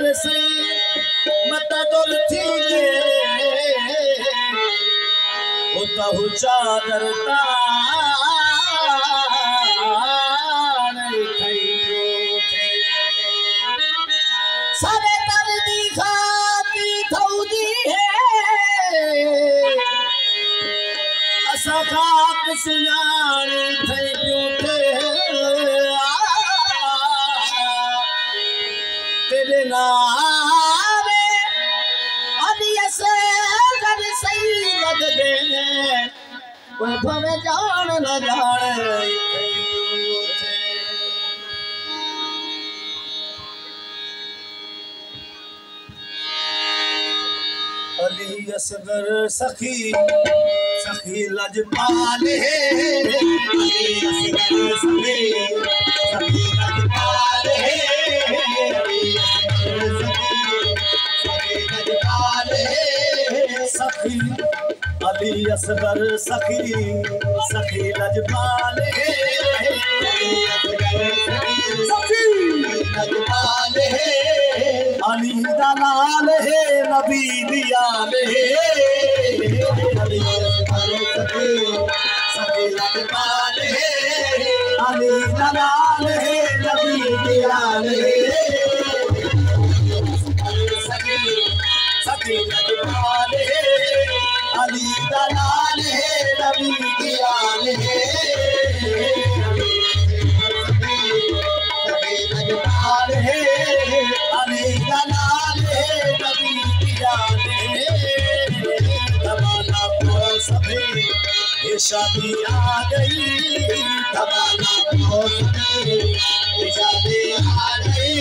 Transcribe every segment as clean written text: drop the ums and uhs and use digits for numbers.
कर सही मत दुल थी उतहु चादर सारे दर्दी खाती थौदी है असा खाक सुनानी थई थे तेरे नारे अभी ऐसे कर सही लग गए कोई भवे जान न जाने अली असगर सखी सखी लजपाल है अली असगर सखी सखी लजपाल है अली असगर सखी लजपाल है सखी अली असगर सखी सखी लजपाल है अली असगर सखी लजपाल है अली दलाल है नबी दियाल है अली सखी सखी लजपाल है अली दलाल है नबी दियाल है सखी सखी लजपाल है अली दलाल है नबी दियाल है सखी लजपाल है अली दलाल है नबी दियाल है दबाना को सभी ये शादी आ गई दबाना को सभी ये शादी आ गई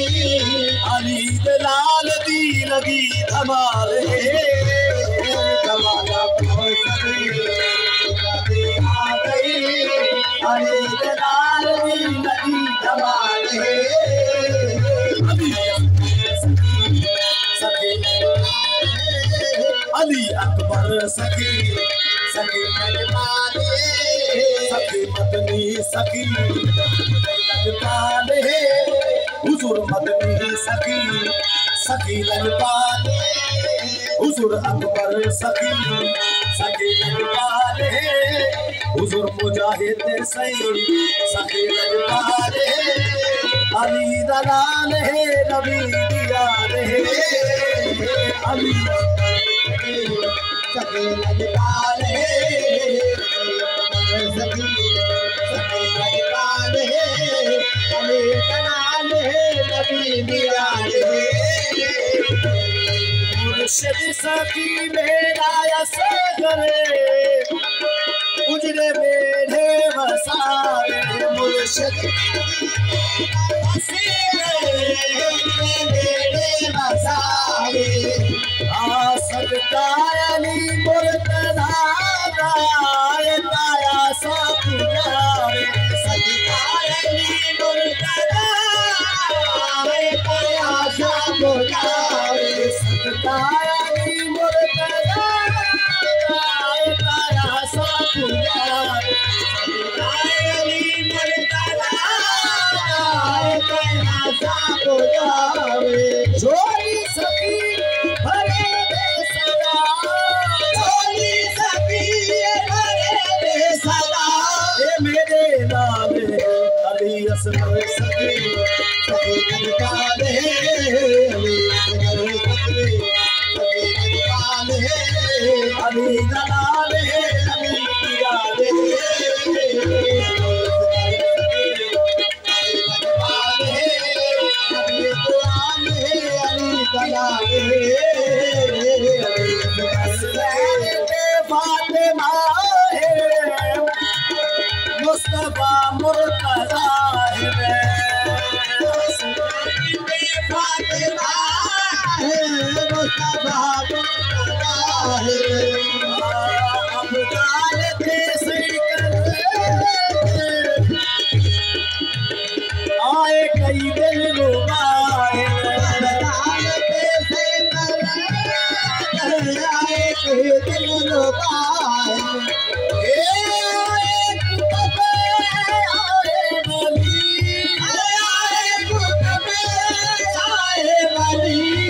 अली दलाल दी लगी धमाल है दबाना को सभी ये शादी आ गई अली दलाल दी लगी धमाल है अली अकबर सखी सखी लजपाल सखी मदनी सखी लजपाल हुजूर मदनी सखी सखी लजपाल हुजूर अकबर सखी सखी लजपाल हुजूर मुजाहिद सही सखी लजपाल अली दलाल है नबी दियाल है अली सखी लजपाल है सखी सखी लजपाल है अली दलाल है नबी दियाल है मुर्शिद सखी मेरा असगर उजरे मेढ़े वसावे मुर्शिद सकता अली मुर्तज़ा ताया सब जावे सकता अली मुर्तज़ा ताया सब जावे सकता अली मुर्तज़ा ताया सब जावे सकता अली मुर्तज़ा ताया सब जावे जोड़ी सखी अली असगर सखी सखी लजपाल है अली असगर सखी सखी लजपाल है अली दलाल है नबी दियाल है लजपाल है अली कुरान है अली दलाल है फातिमा है मुस्तफा मुर्तज़ा है फातिमा है मुस्तफा मुर्तज़ा है अब जानते से आए कई दिल रुबाए जानते से आए कई दिल रुबाए Ali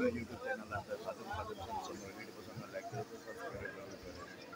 यूट्यूब चैनल आता है फातिमा फातिमा वीडियो पसंद लाइक करो सब्सक्राइब जरूर करें।